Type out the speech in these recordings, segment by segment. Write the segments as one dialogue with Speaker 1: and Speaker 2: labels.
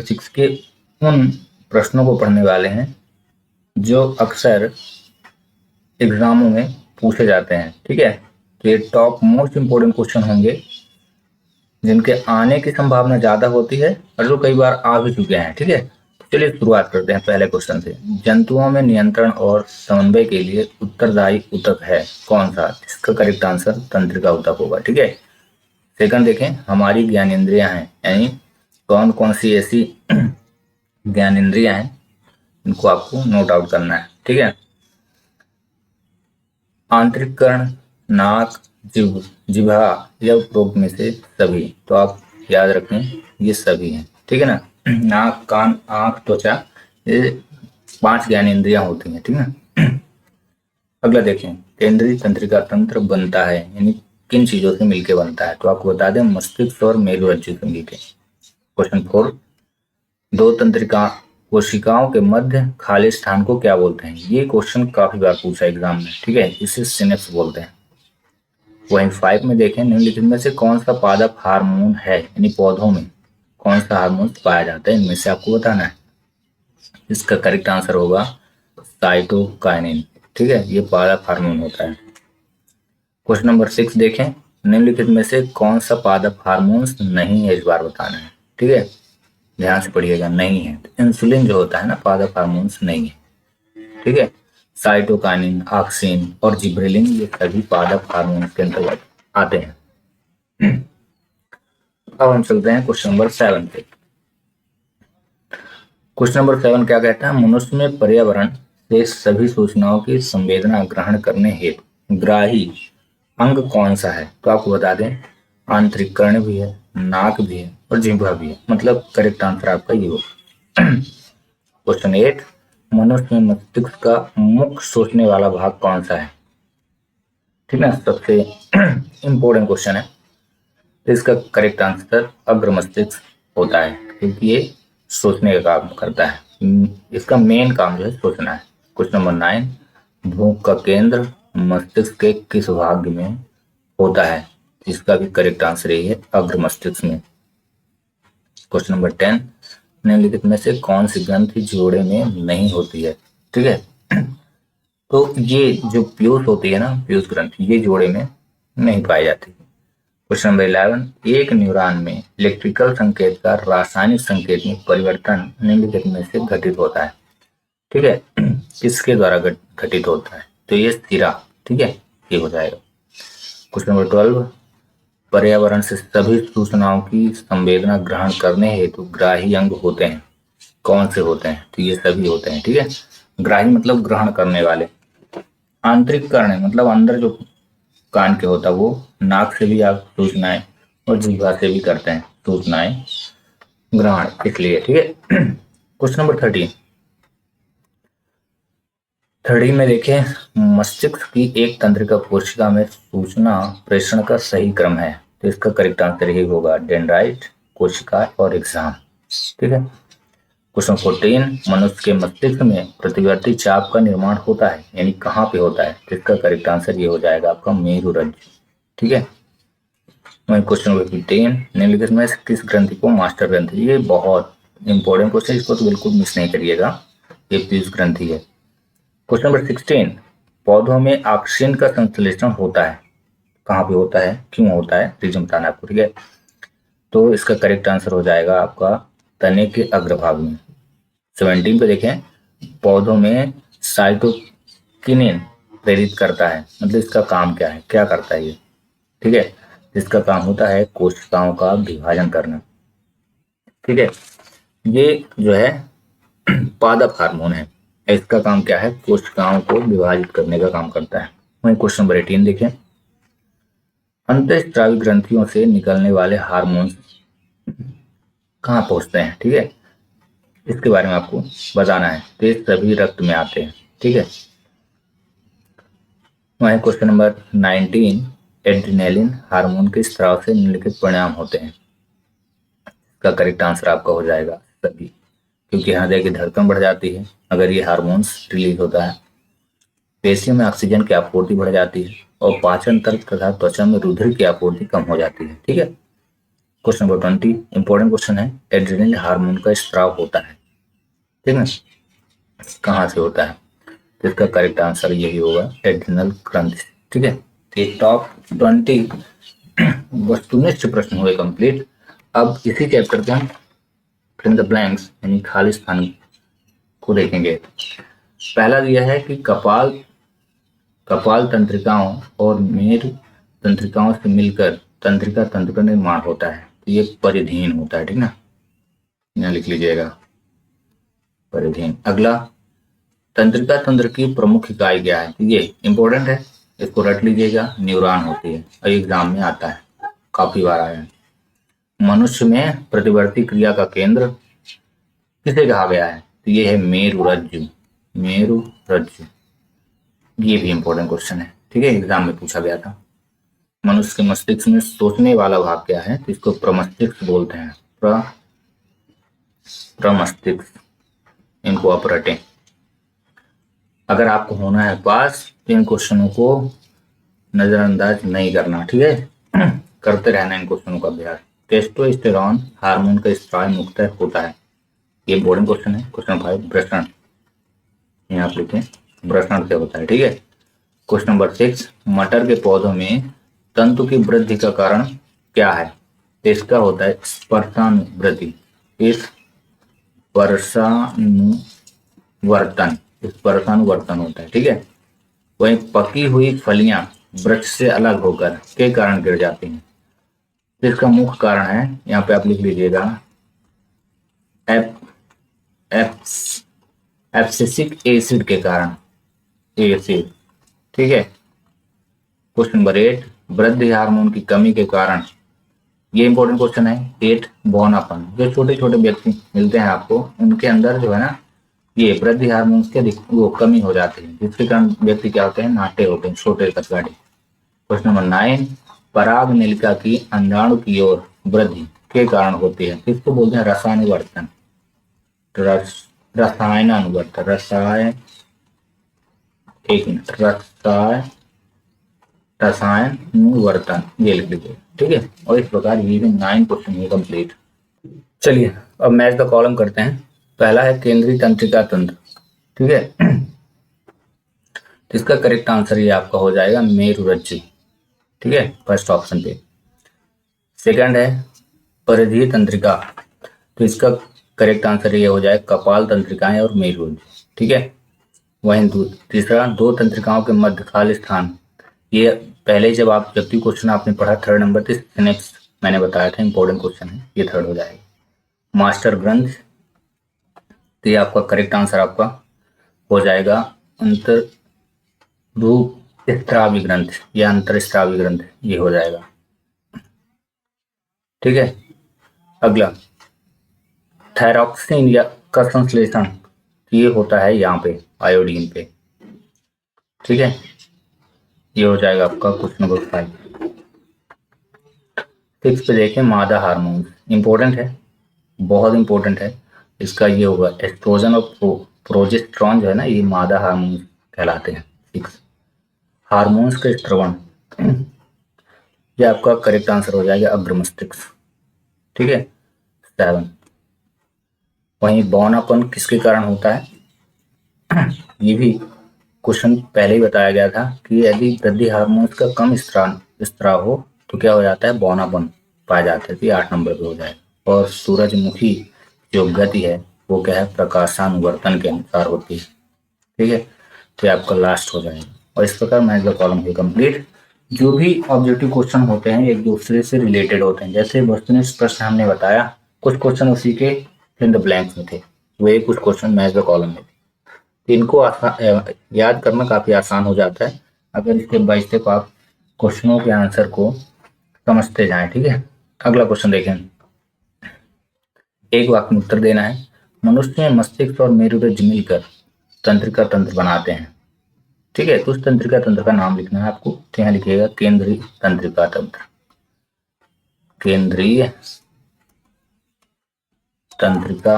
Speaker 1: 6 के उन प्रश्नों को पढ़ने वाले हैं जो अक्सर एग्जामों में पूछे जाते हैं। ठीक है, तो ये टॉप मोस्ट इंपोर्टेंट क्वेश्चन होंगे जिनके आने की संभावना ज्यादा होती है और जो कई बार आ भी चुके हैं। ठीक है, तो चलिए शुरुआत करते हैं पहले क्वेश्चन से। जंतुओं में नियंत्रण और समन्वय के लिए उत्तरदायी ऊतक है कौन सा? इसका करेक्ट आंसर तंत्रिका ऊतक होगा। ठीक है, सेकंड देखें, हमारी ज्ञानेंद्रियां हैं, यानी कौन कौन सी ऐसी ज्ञानेंद्रियां हैं, इनको आपको नोट आउट करना है। ठीक है, आंतरिक कर्ण, नाक, जिह्वा या उपरोक्त में से सभी। तो आप याद रखें ये सभी हैं। ठीक है ना, नाक, कान, आंख, त्वचा, ये 5 ज्ञानेंद्रियां होती हैं। ठीक है, अगला देखें, केंद्रीय तंत्रिका तंत्र बनता है यानी किन चीजों से मिलकर बनता है? तो आपको बता दें मस्तिष्क और मेरुरज्जु से मिलकर। क्वेश्चन 4, दो तंत्रिका कोशिकाओं के मध्य खाली स्थान को क्या बोलते हैं? ये क्वेश्चन काफी बार पूछा एग्जाम में। ठीक है, इसे सिनेप्स बोलते हैं। वहीं 5 में देखें, निम्नलिखित में से कौन सा पादप हार्मोन है, यानी पौधों में कौन सा हार्मोन पाया जाता है, इनमें से आपको बताना है। इसका करेक्ट आंसर होगा साइटोकाइनिन। ठीक है, ये पादप हार्मोन होता है। क्वेश्चन नंबर 6 देखें, निम्नलिखित में से कौन सा पादप हार्मोन नहीं है, इस बार बताना है। ठीक है, ध्यान से पढ़िएगा, नहीं है। तो इंसुलिन जो होता है ना, पादप हार्मोन नहीं है। ठीक है, साइटोकाइनिन, ऑक्सिन और जिब्रेलिन ये सभी पादप हार्मोन के अंतर्गत आते हैं। अब हम चलते हैं क्वेश्चन नंबर 7 पे। क्वेश्चन नंबर 7 क्या कहता है? मनुष्य में पर्यावरण से सभी सूचनाओं की संवेदना ग्रहण करने हेतु ग्राही अंग कौन सा है? तो आपको बता दें आंतरिक कर्ण भी है, नाक भी है और जिह्वा भी है। मतलब करेक्ट आंसर आपका ये होगा। क्वेश्चन 8, मनुष्य में मस्तिष्क का मुख्य सोचने वाला भाग कौन सा है? ठीक है, सबसे इंपॉर्टेंट क्वेश्चन है। तो इसका करेक्ट आंसर अग्र मस्तिष्क होता है, क्योंकि ये सोचने का काम करता है। इसका मेन काम जो है सोचना है। क्वेश्चन नंबर 9, भूख का केंद्र मस्तिष्क के किस भाग में होता है? इसका भी करेक्ट आंसर यही है, अग्र मस्तिष्क में। क्वेश्चन नंबर 10, निम्नलिखित में से कौन सी ग्रंथि जोड़े में नहीं होती है? ठीक है, तो ये जो पीयूष होती है ना, पीयूष ग्रंथि, ये जोड़े में नहीं पाई जाती। क्वेश्चन नंबर 11, एक न्यूरॉन में इलेक्ट्रिकल संकेत का रासायनिक संकेत में परिवर्तन निम्नलिखित में से घटित होता है। ठीक है, किसके द्वारा घटित होता है? तो ये सिरा। ठीक है, ये हो जाएगा। क्वेश्चन नंबर 12, पर्यावरण से सभी सूचनाओं की संवेदना ग्रहण करने हेतु ग्राही अंग होते हैं कौन से होते हैं? तो ये सभी होते हैं। ठीक है, ग्राही मतलब ग्रहण करने वाले। आंतरिक कर्ण मतलब अंदर जो कान के होता है वो, नाक से भी आप सूचनाएं और जिह्वा से भी करते हैं सूचनाएं ग्रहण, इसलिए। ठीक है, क्वेश्चन नंबर 30 में देखें, मस्तिष्क की एक तंत्रिका कोशिका में सूचना प्रेषण का सही क्रम है। तो इसका करेक्ट आंसर यही होगा, डेंड्राइट, कोशिका और एग्जाम। ठीक है, क्वेश्चन 14, मनुष्य के मस्तिष्क में प्रतिवर्ती चाप का निर्माण होता है, यानी कहाँ पे होता है? तो इसका करेक्ट आंसर ये हो जाएगा आपका मेरुरज्जु। ठीक है, क्वेश्चन नंबर 15, निम्नलिखित में किस ग्रंथि को मास्टर ग्रंथि? ये बहुत इंपॉर्टेंट क्वेश्चन, इसको तो बिल्कुल मिस नहीं करिएगा, ये पीयूष ग्रंथि है। क्वेश्चन नंबर 16, पौधों में ऑक्सीजन का संश्लेषण होता है, कहाँ पे होता है, क्यों होता है, रीजन बताना आपको। ठीक है, तो इसका करेक्ट आंसर हो जाएगा आपका तने के अग्रभाग में। 17 पे देखें, पौधों में साइटोकिनिन प्रेरित करता है, मतलब इसका काम क्या है, क्या करता है ये? ठीक है, इसका काम होता है कोशिकाओं का विभाजन करना। ठीक है, ये जो है पादप हार्मोन है, इसका काम क्या है? कोशिकाओं को विभाजित करने का काम करता है। वहीं क्वेश्चन नंबर 18 देखें, अंतःस्रावी ग्रंथियों से निकलने वाले हार्मोन कहाँ पहुंचते हैं? ठीक है, इसके बारे में आपको बताना है। तो ये सभी रक्त में आते हैं। ठीक है, वहीं क्वेश्चन नंबर 19, एड्रिनलिन हार्मोन के स्राव से निम्नलिखित परिणाम होते हैं। इसका करेक्ट आंसर आपका हो जाएगा सभी, क्योंकि हृदय की धड़कन बढ़ जाती है अगर ये हार्मोन्स रिलीज होता है, पेशियों में ऑक्सीजन की आपूर्ति बढ़ जाती है और पाचन तंत्र तथा त्वचा में रुधिर की आपूर्ति कम हो जाती है। ठीक है, क्वेश्चन नंबर 20 इंपॉर्टेंट क्वेश्चन है, एड्रेनल हार्मोन का स्त्राव होता है, ठीक है, कहाँ से होता है? तो इसका करेक्ट आंसर यही होगा, एड्रेनल ग्रंथि, ठीक है। तो टॉप 20 वस्तुनिष्ठ प्रश्न हुए कंप्लीट। अब इसी चैप्टर के हम फिल इन द ब्लैंक्स यानी खाली स्थान को देखेंगे। पहला दिया है कि कपाल तंत्रिकाओं और मेरु तंत्रिकाओं से मिलकर तंत्रिका तंत्र का निर्माण होता है, तो ये परिधीन होता है, ठीक ना, यहाँ लिख लीजिएगा परिधीन। अगला, तंत्रिका तंत्र की प्रमुख इकाई क्या है? ये इंपॉर्टेंट है, इसको रट लीजिएगा, न्यूरॉन होती है और एग्जाम में आता है, काफी बार आया है। मनुष्य में प्रतिवर्ती क्रिया का केंद्र किसे कहा गया है? तो ये है मेरुरज्जु, मेरुरज्जु। ये भी इंपॉर्टेंट क्वेश्चन है, ठीक है, एग्जाम में पूछा गया था। मनुष्य के मस्तिष्क में सोचने वाला भाग क्या है? तो इसको प्रमस्तिष्क बोलते हैं, प्रमस्तिष्क। इनको आप रटें। अगर आपको होना है पास तो इन क्वेश्चनों को नजरअंदाज नहीं करना, ठीक है, करते रहना इन क्वेश्चनों का अभ्यास। टेस्टोस्टेरॉन हार्मोन का स्त्राव मुख्यतः होता है, ये इंपॉर्टेंट क्वेश्चन है। क्वेश्चन 5 वृषण, यहाँ आप लिखें वृषण से होता है, ठीक है। क्वेश्चन नंबर 6 मटर के पौधों में तंतु की वृद्धि का कारण क्या है? इसका होता है स्पर्शानुवृद्धि, स्पर्शानुवर्तन होता है, ठीक है। वहीं पकी हुई फलियां वृक्ष से अलग होकर के कारण गिर जाती हैं, इसका मुख्य कारण है, यहाँ पे आप लिख लीजिएगा एब्सिसिक एसिड के कारण, एसिड, ठीक है। क्वेश्चन नंबर 8 वृद्धि हार्मोन की कमी के कारण, ये इंपॉर्टेंट क्वेश्चन है। 8 बौनापन, जो छोटे छोटे व्यक्ति मिलते हैं आपको, उनके अंदर जो है ना ये वृद्धि हार्मोन के वो कमी हो जाती है, जिसके कारण व्यक्ति क्या होते हैं, नाटे होते हैं, छोटे कचगाड़े। क्वेश्चन नंबर 9 पराग नलिका की अंडाणु की ओर वृद्धि के कारण होती है, किसको बोलते हैं? रसायनुवर्तन, रसायनानुवर्तन, एक मिनट, रसायनुवर्तन, ये लिख लीजिए, ठीक है। और इस प्रकार ये भी 9 क्वेश्चन है कंप्लीट। चलिए अब मैच द कॉलम करते हैं। पहला है केंद्रीय तंत्रिका तंत्र, ठीक है, इसका करेक्ट आंसर ये आपका हो जाएगा मेरुरज्जु, ठीक है, फर्स्ट ऑप्शन पे। सेकंड है परिधीय तंत्रिका, तो इसका करेक्ट आंसर ये हो जाएगा कपाल तंत्रिकाएं और मेरुरज्जु, ठीक है। वहीं तीसरा दो तंत्रिकाओं के मध्य खाली स्थान, ये पहले जब क्वेश्चन आपने पढ़ा 3rd नंबर पे सिनेप्स मैंने बताया था, इंपॉर्टेंट क्वेश्चन है, ये 3rd हो जाएगा। मास्टर ग्रंथ, तो ये आपका करेक्ट आंसर आपका हो जाएगा अंतर रूप स्त्रावी ग्रंथ या अंतर स्त्रावी ग्रंथ, ये हो जाएगा, ठीक है। अगला थायरॉक्सिन या का संश्लेषण, ये होता है यहाँ पे आयोडीन पे, ठीक है, ये हो जाएगा आपका क्वेश्चन नंबर 5। 6 पे देखें मादा हार्मोन, इंपॉर्टेंट है, बहुत इंपॉर्टेंट है, इसका ये होगा एस्ट्रोजन और प्रोजेस्टेरॉन जो है ना, ये मादा हार्मोन कहलाते हैं। 6 हार्मोन्स का स्त्रवण, ये आपका करेक्ट आंसर हो जाएगा अग्रमस्तिष्क, ठीक है। 7 वहीं बौनापन किसके कारण होता है? ये भी क्वेश्चन पहले ही बताया गया था कि यदि वृद्धि हार्मोन्स का कम स्त्राव हो तो क्या हो जाता है, बौनापन पाया जाता है, तो 8 नंबर पे हो जाएगा। और सूरजमुखी जो गति है वो क्या है, प्रकाशानुवर्तन के अनुसार होती है, ठीक है, तो आपका लास्ट हो जाएगा। और इस प्रकार मैच द कॉलम है कंप्लीट। जो भी ऑब्जेक्टिव क्वेश्चन होते हैं एक दूसरे से रिलेटेड होते हैं, जैसे वस्तुनिष्ठ प्रश्न हमने बताया, कुछ क्वेश्चन उसी के इन द ब्लैंक्स में थे, वही कुछ क्वेश्चन मैच द कॉलम में थे। इनको याद करना काफी आसान हो जाता है अगर स्टेप बाय स्टेप आप क्वेश्चनों के आंसर को समझते जाएं, ठीक है। अगला क्वेश्चन देखें, एक वाक्य में उत्तर देना है। मनुष्य में मस्तिष्क और मेरुरज्जु मिलकर तंत्रिका तंत्र बनाते हैं, ठीक है, तो उस तंत्रिका तंत्र का नाम लिखना है आपको, तो यहाँ लिखिएगा केंद्रीय तंत्रिका तंत्र, केंद्रीय तंत्रिका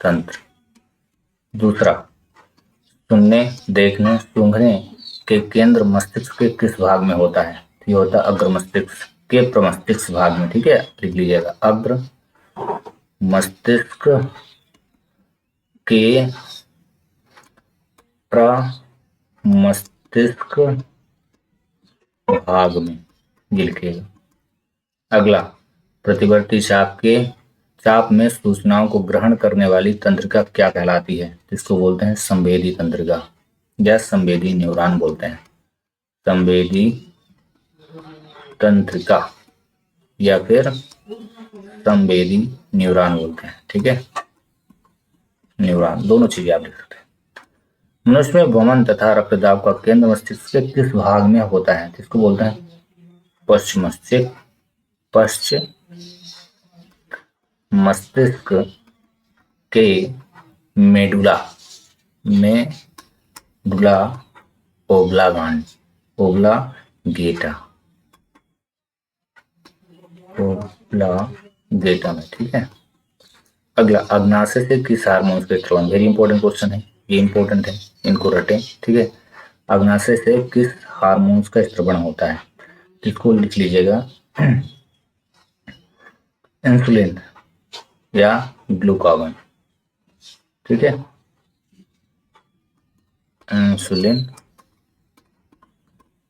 Speaker 1: तंत्र। दूसरा, सुनने, देखने, सूंघने के केंद्र मस्तिष्क के किस भाग में होता है? ये होता है अग्र मस्तिष्क, के प्रमस्तिष्क भाग में, ठीक है, लिख लीजिएगा, अग्र मस्तिष्क के प्रमस्तिष्क भाग में, ये लिखिएगा। अगला, प्रतिवर्ती चाप में सूचनाओं को ग्रहण करने वाली तंत्रिका क्या कहलाती है? इसको बोलते हैं संवेदी तंत्रिका या संवेदी न्यूरॉन बोलते हैं। संवेदी तंत्रिका या फिर संवेदी न्यूरॉन बोलते हैं, ठीक है, न्यूरॉन, दोनों चीजें आप लिख सकते हैं। मनुष्य में वमन तथा रक्तदाब का केंद्र मस्तिष्क के किस भाग में होता है? इसको बोलते हैं पश्च मस्तिष्क के मेडुला ओब्लागेटा में, ठीक है। अगला, अग्नाशय से किस हार्मोन के स्रावन, वेरी इंपॉर्टेंट क्वेश्चन है, ये इंपॉर्टेंट है, इनको रटें, ठीक है। अग्नाशय से किस हार्मोन का स्रावन होता है? इसको लिख लीजिएगा, इंसुलिन या ग्लूकागन, ठीक है, इंसुलिन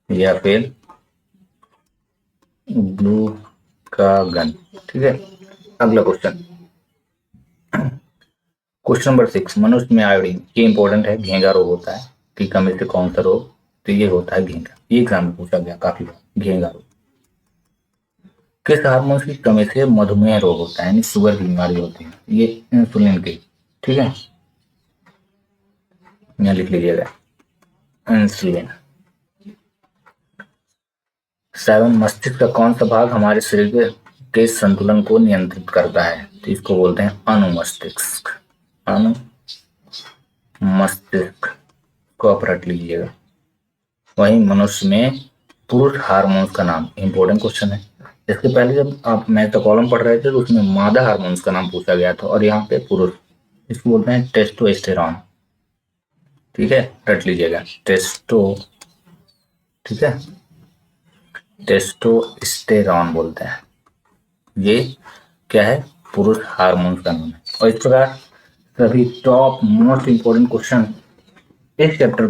Speaker 1: या फिर ग्लूकागन, ठीक है। अगला क्वेश्चन, क्वेश्चन नंबर 6, मनुष्य में आयोडीन, ये इंपॉर्टेंट है, घेंगा रोग होता है, कि कमी से कौन सा रोग? तो ये होता है घेंगा, ये एग्जाम में पूछा गया काफी बार, घेंगा रोग। किस हार्मोन की कमी से मधुमेह रोग होता है, यानी शुगर की बीमारी होती है? ये इंसुलिन की, ठीक है, यहाँ लिख लीजिएगा, इंसुलिन। 7, मस्तिष्क का कौन सा भाग हमारे शरीर के संतुलन को नियंत्रित करता है? तो इसको बोलते हैं अनुमस्तिष्क, अनुमस्तिष्क को आप रट लीजिएगा। वहीं मनुष्य में पुरुष हार्मोन्स का नाम, इंपॉर्टेंट क्वेश्चन है। इसके पहले जब आप मैथ का कॉलम पढ़ रहे थे तो उसमें मादा हार्मोन्स का नाम पूछा गया था, और यहाँ पे पुरुष, इसको बोलते हैं टेस्टोस्टेरॉन, ठीक है, रट लीजिएगा, ठीक है, टेस्टोस्टेरॉन बोलते हैं। ये क्या है? पुरुष हार्मोन्स का नाम है। और इस प्रकार सभी टॉप मोस्ट इंपोर्टेंट क्वेश्चन इस चैप्टर